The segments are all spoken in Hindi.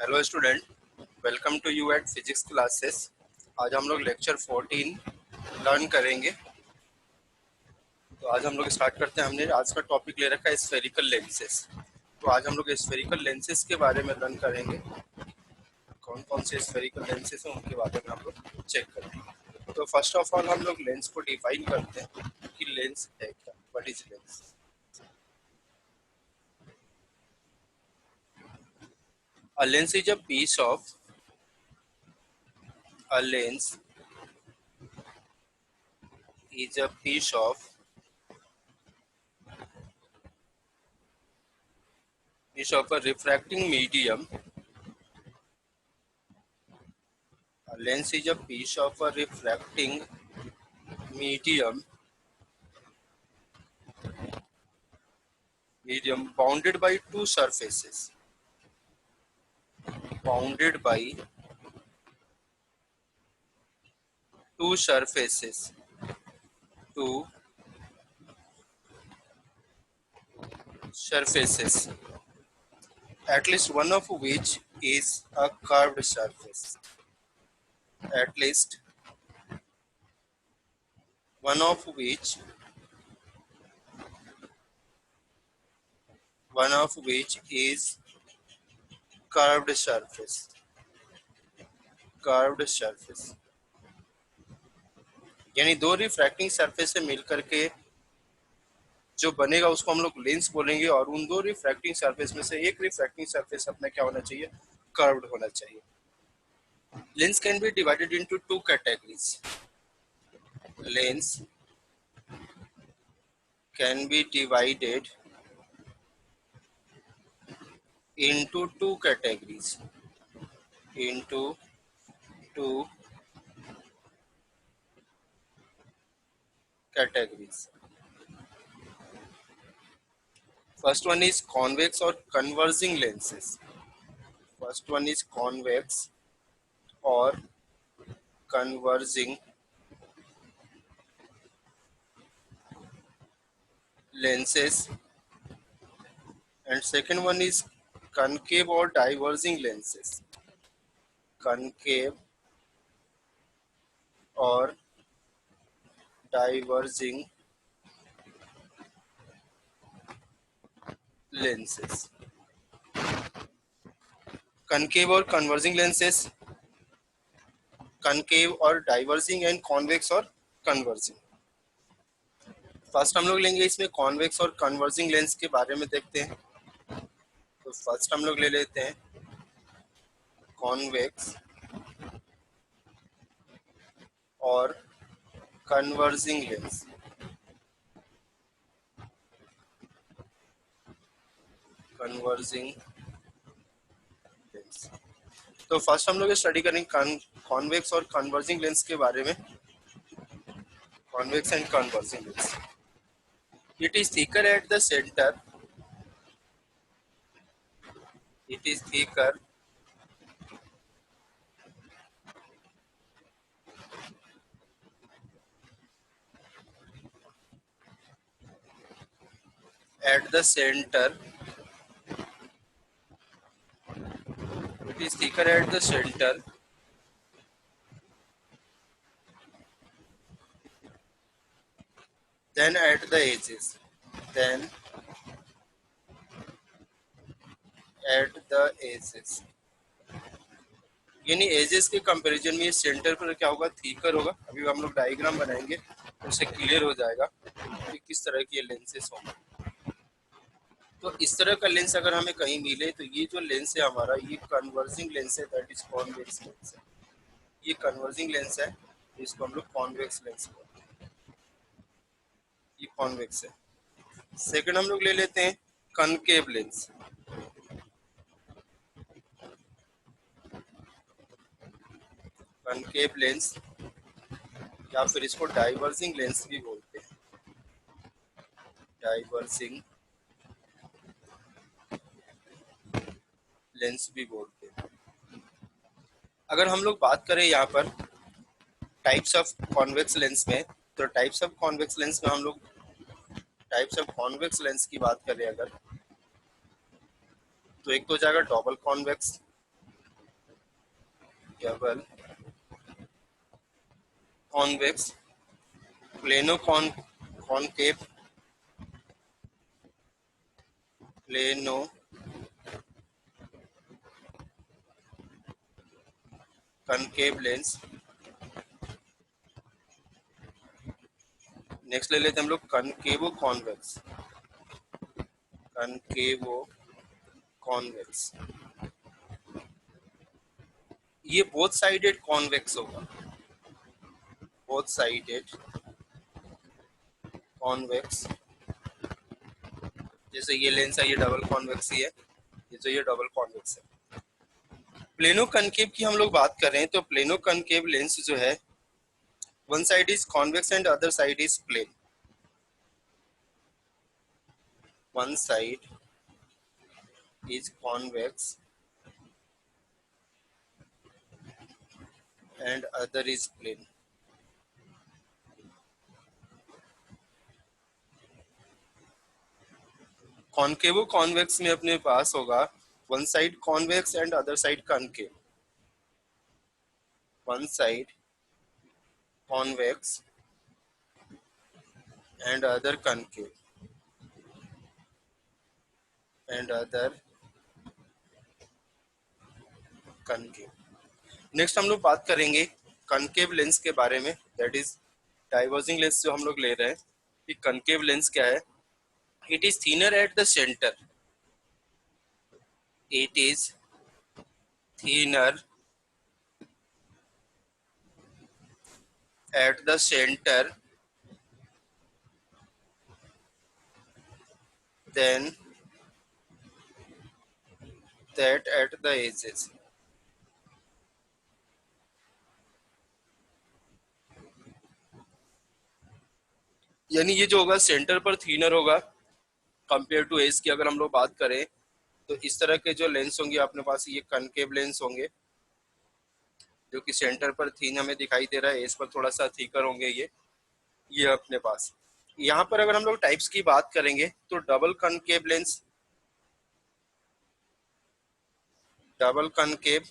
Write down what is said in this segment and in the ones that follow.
Hello student, welcome to you at physics classes. आज हम लोग लेक्चर 14 लर्न करेंगे। तो आज हम लोग स्टार्ट करते हैं। हमने आज का टॉपिक ले रखा है स्फेरिकल लेंसेस। तो आज हम लोग स्फेरिकल लेंसेस के बारे में लर्न करेंगे। कौन कौन से स्फेरिकल लेंसेस हैं उनके बारे में हम लोग चेक करेंगे। तो फर्स्ट ऑफ ऑल हम लोग लेंस को डिफाइन करते हैं कि लेंस है क्या, what is lens. A lens is a piece of a lens is a piece of a refracting medium. A lens is a piece of a refracting medium bounded by two surfaces. Bounded by two surfaces. Two surfaces. At least one of which is a curved surface. At least one of which is curved surface. Curved surface. यानी दो रिफ्रैक्टिंग सरफेस से मिलकर के जो बनेगा उसको हम लोग लेंस बोलेंगे। और उन दो रिफ्रैक्टिंग सरफेस में से एक रिफ्रैक्टिंग सरफेस अपना क्या होना चाहिए, कर्व्ड होना चाहिए। Lens can be divided into two categories. Lens can be divided into two categories. Into two categories. First one is convex or converging lenses. First one is convex or converging lenses, and second one is concave or diverging lenses. Concave or diverging lenses. Concave or converging lenses, concave और डाइवर्जिंग एंड कॉन्वेक्स और कन्वर्जिंग। फर्स्ट हम लोग लेंगे इसमें कॉन्वेक्स और कन्वर्जिंग लेंस के बारे में देखते हैं। तो फर्स्ट हम लोग ले लेते हैं कॉन्वेक्स और कन्वर्जिंग लेंस। Converging lens. तो फर्स्ट हम लोग स्टडी करेंगे कॉन्वेक्स और कन्वर्जिंग लेंस के बारे में। Convex and converging lens. It is thicker at the centre. It is thicker at the center. It is thicker at the center than at the edges. Than at the edges. यानी एजेस के कंपैरिजन में ये सेंटर पर क्या होगा, थीकर होगा। अभी हम लोग डायग्राम बनाएंगे तो उससे क्लियर हो जाएगा कि किस तरह की ये लेंसेस होंगे। तो इस तरह का लेंस अगर हमें कहीं मिले तो ये जो लेंस है हमारा, ये कन्वर्जिंग लेंस है, दैट इज कॉन्वेक्स लेंस है। ये कन्वर्जिंग लेंस है, इसको हम लोग कॉन्वेक्स लेंस बोलते हैं। ये कॉन्वेक्स है। सेकंड हम लोग ले लेते हैं कनकेव लेंस। कनकेव लेंस या फिर इसको डाइवर्जिंग लेंस भी बोलते हैं। डाइवर्जिंग लेंस भी बोलते हैं। अगर हम लोग बात करें यहाँ पर टाइप्स ऑफ कॉन्वेक्स लेंस में, तो टाइप्स ऑफ कॉन्वेक्स लेंस में हम लोग टाइप्स ऑफ कॉन्वेक्स लेंस की बात करें अगर, तो एक तो हो जाएगा double convex, double convex plano concave plano concave lens. Next ले लेते हैं हम लोग कनकेवो कॉन्वेक्स, कनकेवो कॉन्वेक्स। ये बोथ साइडेड कॉन्वेक्स होगा, बोथ साइडेड कॉन्वेक्स। जैसे ये लेंस है ये डबल कॉन्वेक्स ही है, ये जो ये डबल कॉन्वेक्स है। प्लेनो कनकेव की हम लोग बात कर रहे हैं तो प्लेनो कनकेव लेंस जो है one side is convex and other side is plane. One side is convex and other is plane. Concavo convex में अपने पास होगा one side convex and other side concave, one side convex and other concave and other concave. Next हम लोग बात करेंगे कनकेव लेंस के बारे में, दैट इज डाइवर्जिंग लेंस जो हम लोग ले रहे हैं। कि कनकेव लेंस क्या है? It is thinner at the centre, it is thinner at the center than that at the edges। यानी ये जो होगा सेंटर पर थीनर होगा कंपेयर टू एज की अगर हम लोग बात करें तो इस तरह के जो लेंस होंगे अपने पास ये कनकेव लेंस होंगे जो कि सेंटर पर थीन हमें दिखाई दे रहा है, एज पर थोड़ा सा थीकर होंगे ये अपने पास। यहाँ पर अगर हम लोग टाइप्स की बात करेंगे तो double concave lens, double concave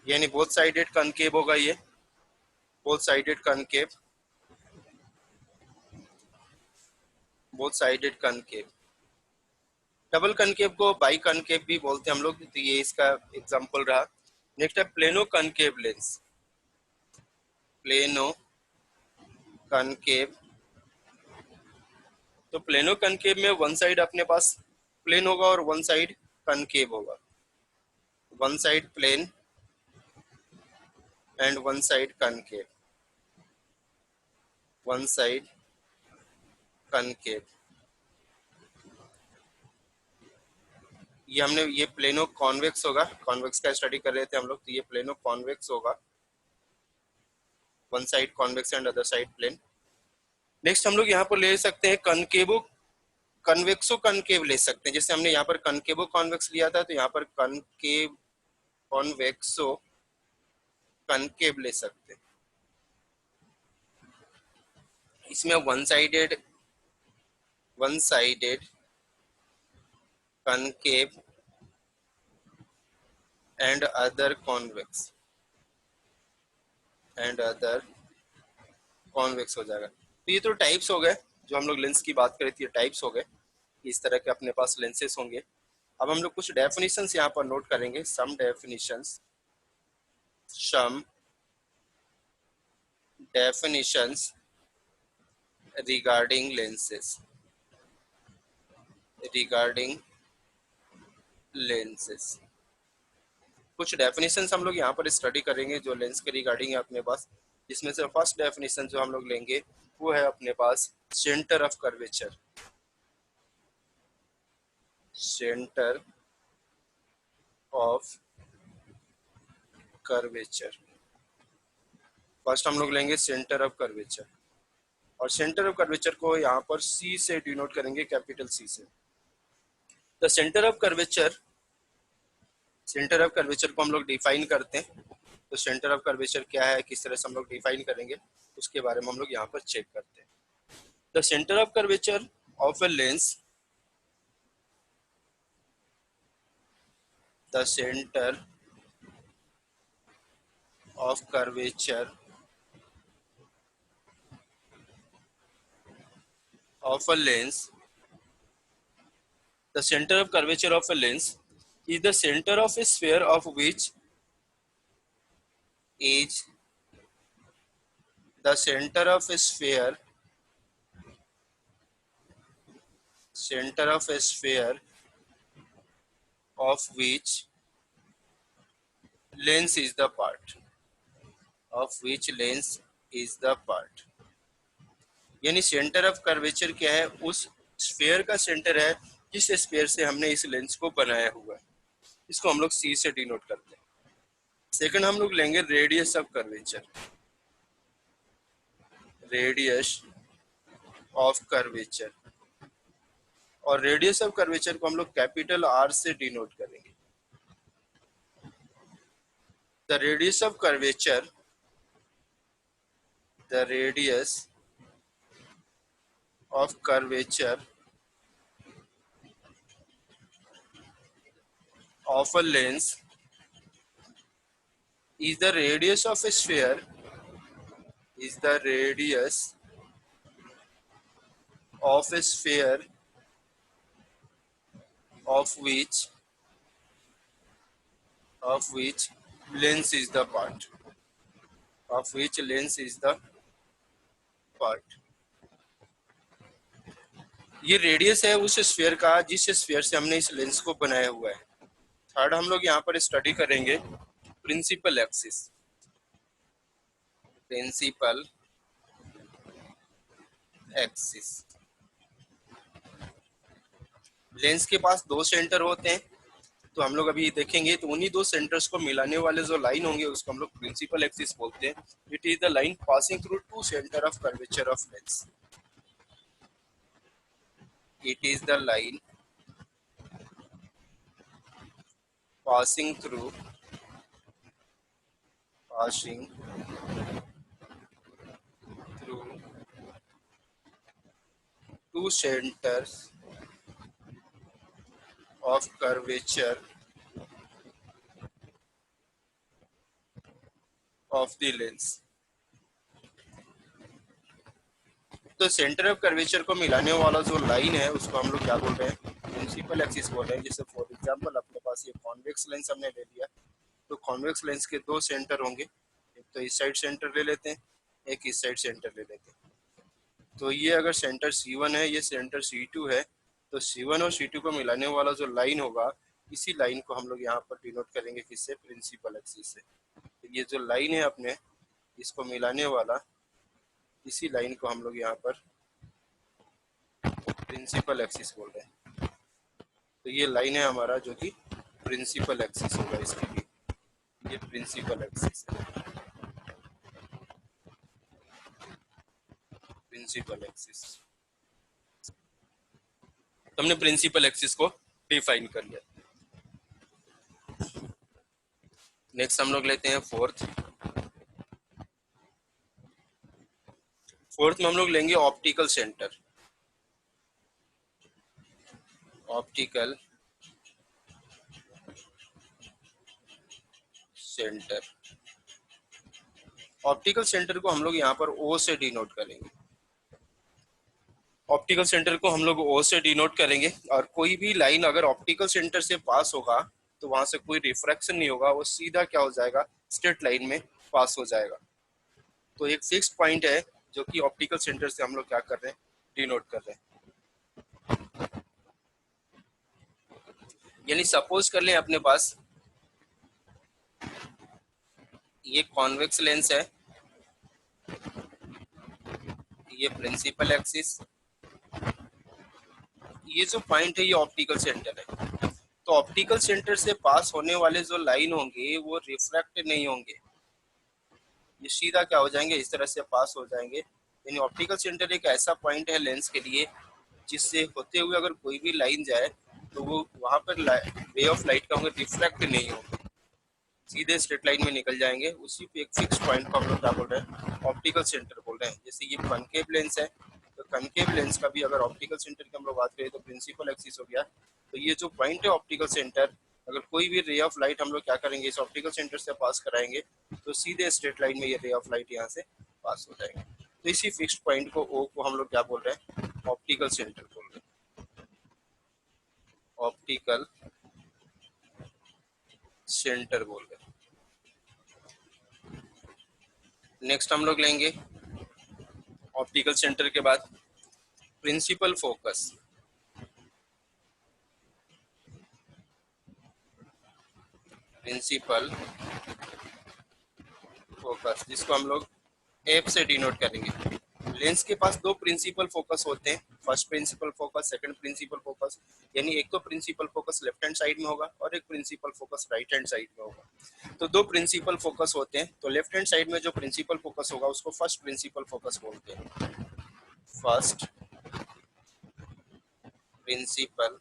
यानी बोथ साइडेड कनकेव होगा ये, both sided concave, both sided concave. Double concave को बाई कनकेव भी बोलते हैं हम लोग, तो ये इसका एग्जांपल रहा। नेक्स्ट है plano concave lens, plano concave. तो प्लेनो कनकेव में वन साइड अपने पास प्लेन होगा और वन साइड कनकेव होगा, one side plane and one side concave, one side concave. ये हमने ये प्लेनो कॉन्वेक्स होगा, कॉन्वेक्स का स्टडी कर रहे थे हम लोग, तो ये प्लेनो कॉन्वेक्स होगा, one side convex and other side plane. Next हम लोग यहाँ पर ले सकते हैं कनकेवो कन्वेक्सो कनकेव ले सकते हैं। जैसे हमने यहाँ पर कनकेवो कॉन्वेक्स लिया था तो यहाँ पर कनकेव कॉन्वेक्सो कनकेव ले सकते हैं। इसमें one sided concave and other convex and other convex हो जाएगा। तो ये तो टाइप्स हो गए जो हम लोग लेंस की बात करें थी, टाइप्स हो गए, इस तरह के अपने पास लेंसेस होंगे। अब हम लोग कुछ डेफिनेशंस यहाँ पर नोट करेंगे, some definitions, some definitions regarding lenses, regarding lenses. कुछ डेफिनेशंस हम लोग यहाँ पर स्टडी करेंगे जो लेंस के रिगार्डिंग है अपने पास, जिसमें से फर्स्ट डेफिनेशन जो हम लोग लेंगे वो है अपने पास centre of curvature, centre of curvature. First हम लोग लेंगे सेंटर ऑफ कर्वेचर, और सेंटर ऑफ कर्वेचर को यहाँ पर सी से डिनोट करेंगे, कैपिटल सी से। The centre of curvature, centre of curvature को हम लोग डिफाइन करते हैं। तो सेंटर ऑफ कर्वेचर क्या है, किस तरह से हम लोग डिफाइन करेंगे, उसके बारे में हम लोग यहाँ पर चेक करते हैं। The centre of curvature of a lens, the centre of curvature of a lens. The center of curvature of a lens is the center of a sphere of which is the center of a sphere of which lens is the part of which lens is the part. यानी सेंटर ऑफ कर्वेचर क्या है, उस स्फीयर का सेंटर है जिस स्फीयर से हमने इस लेंस को बनाया हुआ है, इसको हम लोग सी से डिनोट करते हैं। सेकंड हम लोग लेंगे radius of curvature, radius of curvature, और रेडियस ऑफ कर्वेचर को हम लोग कैपिटल आर से डिनोट करेंगे। The radius of curvature, the radius of curvature of a lens is the radius of a sphere, is the radius of a sphere of which lens is the part, of which lens is the part। ये रेडियस है उस स्फीयर का जिस स्फीयर से हमने इस लेंस को बनाया हुआ है। थर्ड हम लोग यहाँ पर स्टडी करेंगे principal axis, principal axis. Lens के पास दो सेंटर होते हैं, तो हम लोग अभी देखेंगे, तो उन्हीं दो सेंटर्स को मिलाने वाले जो लाइन होंगे उसको हम लोग प्रिंसिपल एक्सिस बोलते हैं। It is the line passing through two centre of curvature of lens, it is the line passing through two centers of curvature of the lens। तो सेंटर ऑफ कर्वेचर को मिलाने वाला जो लाइन है उसको हम लोग क्या बोल रहे हैं, प्रिंसिपल एक्सिस बोल रहे हैं। जैसे फॉर एग्जांपल अपने पास ये कॉन्वेक्स लेंस हमने ले लिया, तो कॉन्वेक्स लेंस के दो सेंटर होंगे, एक तो इस साइड सेंटर ले लेते हैं, एक इस साइड सेंटर ले लेते हैं। तो ये अगर सेंटर C1 है, ये सेंटर C2 है, तो C1 और C2 को मिलाने वाला जो लाइन होगा, इसी लाइन को हम लोग यहाँ पर डिनोट करेंगे किससे, प्रिंसिपल एक्सिस से। तो ये जो लाइन है अपने इसको मिलाने वाला, इसी लाइन को हम लोग यहाँ पर प्रिंसिपल एक्सिस बोल रहे हैं। तो ये लाइन है हमारा जो कि प्रिंसिपल एक्सिस होगा इसके लिए, ये प्रिंसिपल एक्सिस है, प्रिंसिपल एक्सिस। तो हमने प्रिंसिपल एक्सिस को डिफाइन कर लिया। नेक्स्ट हम लोग लेते हैं फोर्थ में हम लोग लेंगे optical centre, optical centre. Optical centre को हम लोग यहाँ पर O से डिनोट करेंगे, ऑप्टिकल सेंटर को हम लोग O से डिनोट करेंगे। और कोई भी लाइन अगर ऑप्टिकल सेंटर से पास होगा तो वहां से कोई रिफ्रैक्शन नहीं होगा, वो सीधा क्या हो जाएगा, स्ट्रेट लाइन में पास हो जाएगा। तो एक फिक्स पॉइंट है जो कि ऑप्टिकल सेंटर से हम लोग क्या कर रहे हैं, डिनोट कर रहे हैं। यानी सपोज कर लें अपने पास ये कॉन्वेक्स लेंस है, ये प्रिंसिपल एक्सिस, ये जो पॉइंट है ये ऑप्टिकल सेंटर है। तो ऑप्टिकल सेंटर से पास होने वाले जो लाइन होंगे वो रिफ्रैक्ट नहीं होंगे, ये सीधा क्या हो जाएंगे, इस तरह से पास हो जाएंगे। यानी ऑप्टिकल सेंटर एक ऐसा पॉइंट है लेंस के लिए जिससे होते हुए अगर कोई भी लाइन जाए तो वो वहां पर रे ऑफ लाइट का होंगे रिफ्रैक्ट नहीं होंगे, सीधे स्ट्रेट लाइन में निकल जाएंगे। उसी पे एक फिक्स पॉइंट को हम लोग क्या बोल रहे हैं, ऑप्टिकल सेंटर बोल रहे हैं। जैसे ये कनकेव लेंस है, तो कनकेव लेंस का भी अगर ऑप्टिकल सेंटर की हम लोग बात करें तो प्रिंसिपल एक्सिस हो गया। तो ये जो पॉइंट है ऑप्टिकल सेंटर अगर कोई भी रे ऑफ लाइट हम लोग क्या करेंगे, इस ऑप्टिकल सेंटर से पास कराएंगे तो सीधे स्ट्रेट लाइन में ये रे ऑफ लाइट यहाँ से पास हो जाएंगे। तो इसी फिक्स्ड पॉइंट को ओ को हम लोग क्या बोल रहे हैं, ऑप्टिकल सेंटर बोल रहे हैं, ऑप्टिकल सेंटर बोल रहे हैं। नेक्स्ट हम लोग लेंगे ऑप्टिकल सेंटर के बाद प्रिंसिपल फोकस। प्रिंसिपल फोकस जिसको हम लोग एफ से डिनोट करेंगे। लेंस के पास दो प्रिंसिपल फोकस होते हैं, first principal focus, second principal focus. यानी एक तो principal focus left hand side में होगा और एक principal focus right hand side में होगा। तो दो प्रिंसिपल फोकस होते हैं, तो लेफ्ट हैंड साइड में जो प्रिंसिपल फोकस होगा उसको फर्स्ट प्रिंसिपल फोकस बोलते हैं, फर्स्ट प्रिंसिपल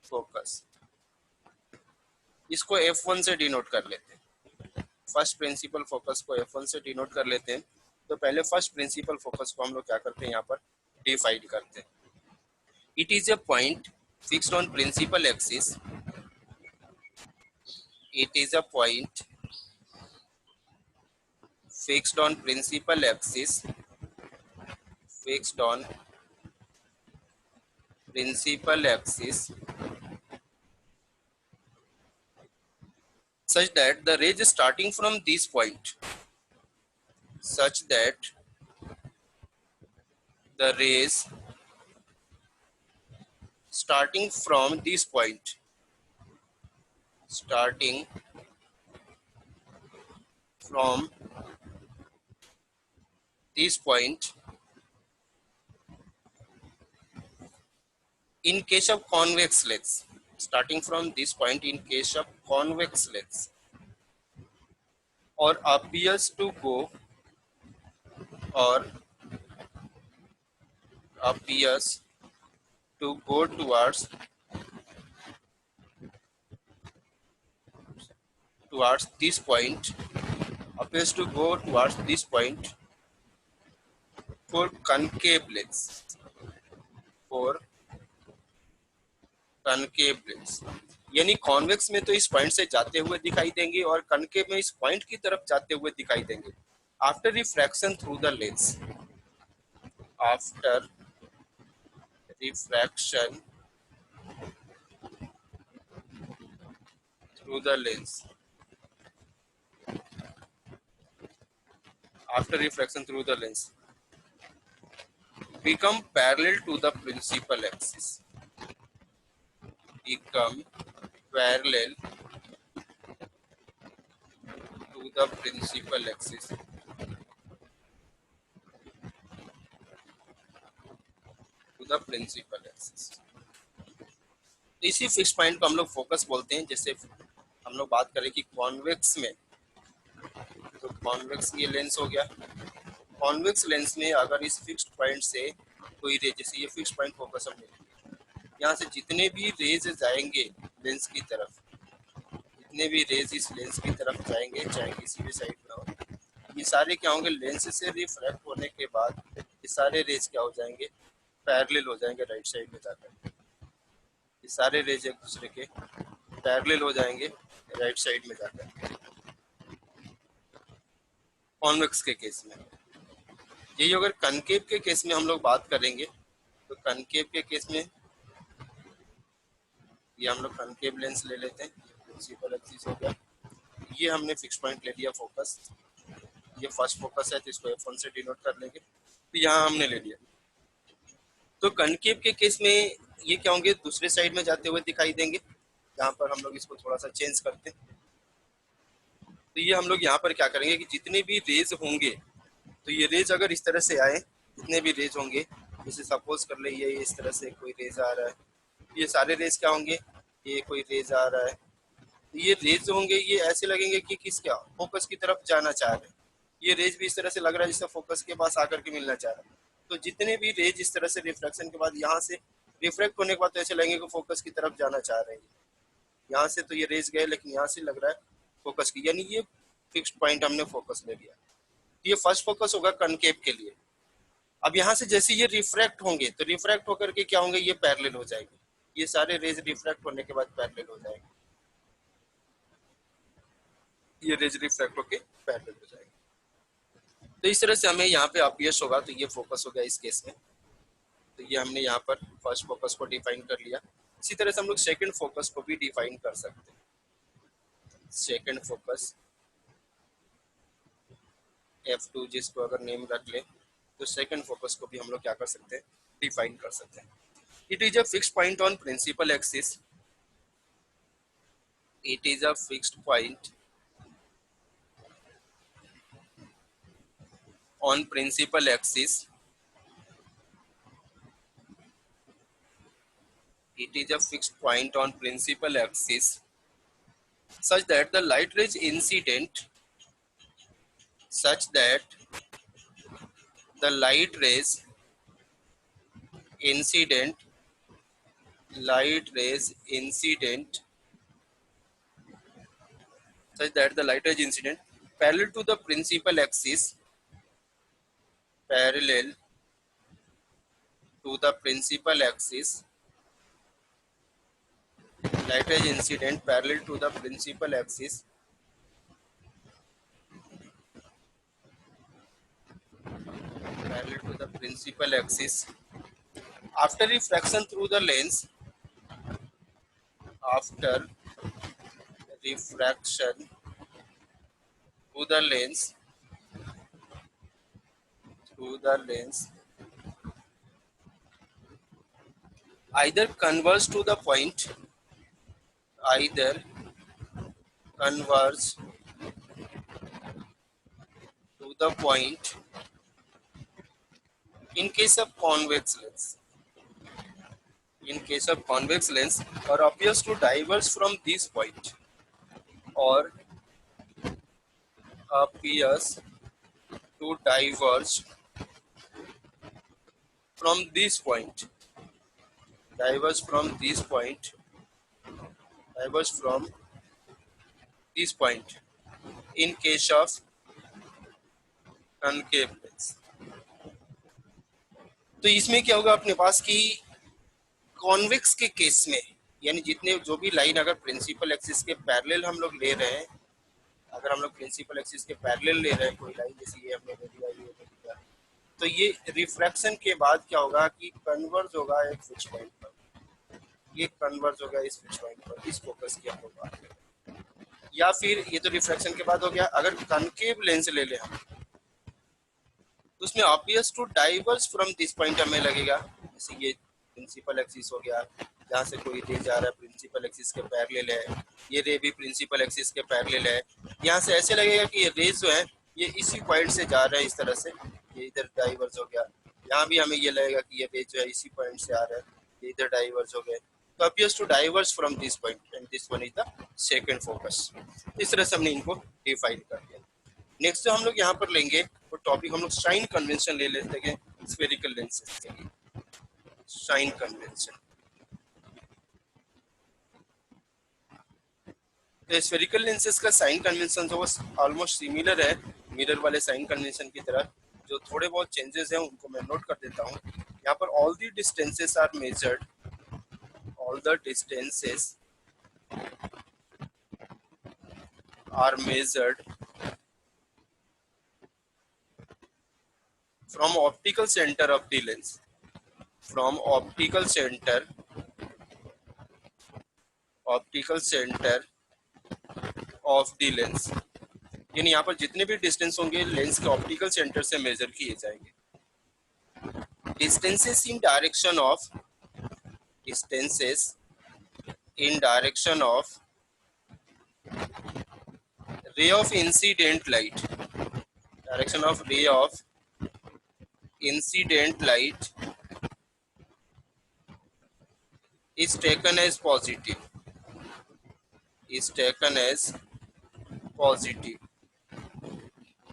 फोकस। इसको F1 से डिनोट कर लेते हैं, फर्स्ट प्रिंसिपल फोकस को F1 से डिनोट कर लेते हैं। तो पहले फर्स्ट प्रिंसिपल फोकस को हम लोग क्या करते हैं, यहाँ पर डिफाइन करते हैं। It is a point fixed on principal axis, it is a point fixed on principal axis, fixed on principal axis such that the rays starting from this point, such that the rays starting from this point, starting from this point, in case of convex lens, starting from this point in case of convex lens, or appears to go, or appears to go towards this point, appears to go towards this point for concave lens, for concave lens. यानी कॉन्वेक्स में तो इस पॉइंट से जाते हुए दिखाई देंगे और कनकेव में इस पॉइंट की तरफ जाते हुए दिखाई देंगे। After refraction through the lens, after refraction through the lens, after refraction through the lens become parallel to the principal axis, become parallel to the principal axis, to the principal axis। इसी फिक्स पॉइंट को हम लोग फोकस बोलते हैं। जैसे हम लोग बात करें कि कॉन्वेक्स में, तो कॉन्वेक्स ये लेंस हो गया। कॉन्वेक्स लेंस में अगर इस फिक्स्ड पॉइंट से कोई रे, जैसे ये फिक्स्ड पॉइंट फोकस हम लेंगे, यहाँ से जितने भी रेज जाएंगे लेंस की तरफ, जितने भी रेज इस लेंस की तरफ जाएंगे, चाहे किसी भी साइड में हो, ये सारे क्या होंगे, लेंस से रिफ्रैक्ट होने के बाद ये सारे रेज क्या हो जाएंगे, पैरेलल हो जाएंगे राइट साइड में जाकर। ये सारे रेज एक दूसरे के पैरेलल हो जाएंगे राइट साइड में जाकर कॉन्वेक्स के केस में। यही अगर कनकेव के केस में हम लोग बात करेंगे, तो कनकेव के केस में ये हम लोग कनकेव लेंस ले लेते हैं, प्रिंसिपल एक्सिस हो गया। ये हमने फिक्स पॉइंट ले लिया फोकस, ये फर्स्ट फोकस है तो इसको F1 से डिनोट कर लेंगे। तो यहाँ हमने ले लिया। तो कनकेव के केस में ये क्या होंगे, दूसरे साइड में जाते हुए दिखाई देंगे। यहाँ पर हम लोग इसको थोड़ा सा चेंज करते हैं। तो ये हम लोग यहाँ पर क्या करेंगे कि जितने भी रेज होंगे, तो ये रेज अगर इस तरह से आए, जितने भी रेज होंगे, जैसे सपोज कर ले ये इस तरह से कोई रेज आ रहा है, ये सारे रेज क्या होंगे, ये कोई रेज आ रहा है, तो ये रेज होंगे, ये ऐसे लगेंगे कि किस क्या फोकस की तरफ जाना चाह रहे हैं। ये रेज भी इस तरह से लग रहा है जैसे फोकस के पास आकर के मिलना चाह रहा है। तो जितने भी रेज इस तरह से रिफ्रैक्शन के बाद यहाँ से रिफ्लेक्ट होने के बाद तो ऐसे लगेंगे कि फोकस की तरफ जाना चाह रहे हैं। यहाँ से तो ये रेज गए, लेकिन यहाँ से लग रहा है फोकस की, यानी ये फिक्स्ड पॉइंट हमने फोकस ले लिया। ये फर्स्ट फोकस होगा कनकेव के लिए। अब यहाँ से जैसे ये रिफ्रैक्ट होंगे, तो रिफ्रैक्ट होकर के क्या होंगे, ये पैरेलल हो जाएंगे। ये सारे रेज रिफ्रैक्ट होने के बाद पैरेलल हो जाएंगे, ये रेज रिफ्रैक्ट होके पैरेलल हो जाएंगे। तो इस तरह से हमें यहाँ पे ऑब्वियस होगा, तो ये फोकस हो गया इस केस में। तो ये हमने यहाँ पर फर्स्ट फोकस को डिफाइन कर लिया। इसी तरह से हम लोग सेकंड फोकस को भी डिफाइन कर सकते हैं। सेकंड फोकस F2 जिसको अगर नेम रख ले, तो सेकंड फोकस को भी हम लोग क्या कर सकते हैं, डिफाइन कर सकते हैं। It is a fixed point on principal axis, it is a fixed point on principal axis, it is a fixed point on principal axis such that the light rays incident, such that the light rays incident, light rays incident, such that the light rays incident parallel to the principal axis, parallel to the principal axis, light rays incident parallel to the principal axis, parallel to the principal axis after refraction through the lens, after refraction through the lens, through the lens, either converge to the point, either converge to the point in case of convex lens, in case of convex lens, or appears to diverge from this point, or appears to diverge from this point, diverge from this point, diverge from this point in case of concave lens। तो इसमें क्या होगा अपने पास कि कॉन्वेक्स के केस में, यानी जितने जो भी लाइन अगर प्रिंसिपल एक्सिस के पैरेलल हम लोग ले रहे हैं, अगर हम लोग प्रिंसिपल एक्सिस के पैरेलल ले रहे हैं कोई लाइन, जैसे ये हमने ले लिया, ये ले लिया, तो ये रिफ्रैक्शन के बाद क्या होगा कि कन्वर्ज होगा एक फिक्स पॉइंट पर, ये कन्वर्ज होगा इस फिक्स पॉइंट पर, इस फोकस की हम लोग बात करें। या फिर ये तो रिफ्रैक्शन के बाद हो गया, अगर कनकेव लेंस ले ले हम, तो उसमें obvious to diverse from this point हमें लगेगा। जैसे ये प्रिंसिपल एक्सिस हो गया, जहाँ से कोई रे जा रहा है प्रिंसिपल एक्सिस के पैरेलल है, ये रे भी प्रिंसिपल एक्सिस के पैरेलल है, यहाँ से ऐसे लगेगा कि ये रेज जो है ये इसी पॉइंट से जा रहा है, इस तरह से ये इधर डाइवर्स हो गया। यहाँ भी हमें ये लगेगा कि ये रेज जो है इसी पॉइंट से आ रहा है, ये इधर डाइवर्स हो गए, तो appears to diverge from this point and this one is the second focus। इस तरह से हमने इनको डिफाइन कर दिया। नेक्स्ट जो हम लोग यहाँ पर लेंगे वो टॉपिक हम लोग साइन कन्वेंशन ले लेते हैं स्फेरिकल लेंसेज के लिए। साइन कन्वेंशन, तो स्फेरिकल लेंसेज का साइन कन्वेंशन जो ऑलमोस्ट सिमिलर है मिरर वाले साइन कन्वेंशन की तरह। जो थोड़े बहुत चेंजेस हैं उनको मैं नोट कर देता हूँ। यहाँ पर all the distances are measured, all the distances are measured from optical center of the lens, from optical center of the lens। यानी यहाँ पर जितने भी डिस्टेंस होंगे लेंस के ऑप्टिकल सेंटर से मेजर किए जाएंगे। Distances in direction of, distances in direction of ray of incident light, direction of ray of incident light is taken as positive, is taken as positive।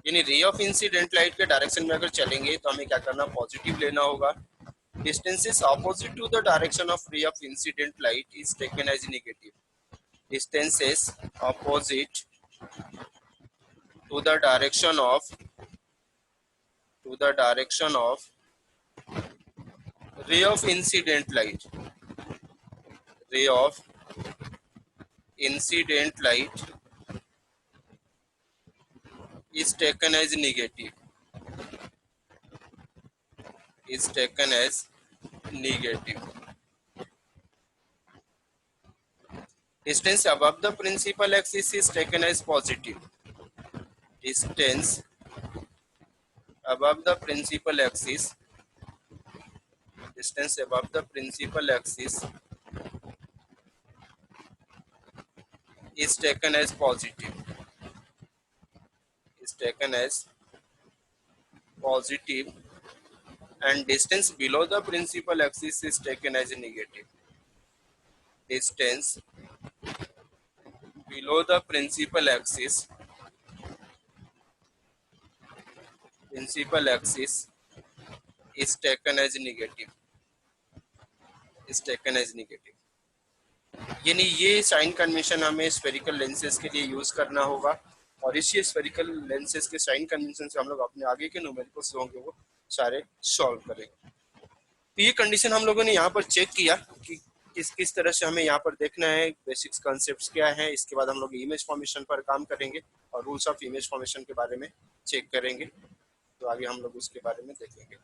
यानी रे ऑफ इंसिडेंट लाइट के डायरेक्शन में अगर चलेंगे तो हमें क्या करना, पॉजिटिव लेना होगा। Distances opposite to the direction of ray of incident light is taken as negative, distances opposite to the direction of ray of incident light ray of incident light is taken as negative, is taken as negative. Distance above the principal axis is taken as positive. Distance above the principal axis, distance above the principal axis is taken as positive, is taken as positive, and distance below the principal axis is taken as negative. Distance below the principal axis is taken as negative, is taken as negative. यानी ये साइन कन्वेंशन हमें स्फेरिकल लेंसेज के लिए यूज करना होगा, और इसी स्फेरिकल लेंसेज के साइन कन्वेंशन से हम लोग अपने आगे के न्यूमेरिकल्स होंगे वो सारे सॉल्व करेंगे। तो ये कंडीशन हम लोगों ने यहाँ पर चेक किया कि किस किस तरह से हमें यहाँ पर देखना है, बेसिक्स कॉन्सेप्ट्स क्या है। इसके बाद हम लोग इमेज फॉर्मेशन पर काम करेंगे और रूल्स ऑफ इमेज फॉर्मेशन के बारे में चेक करेंगे। तो आगे हम लोग उसके बारे में देखेंगे।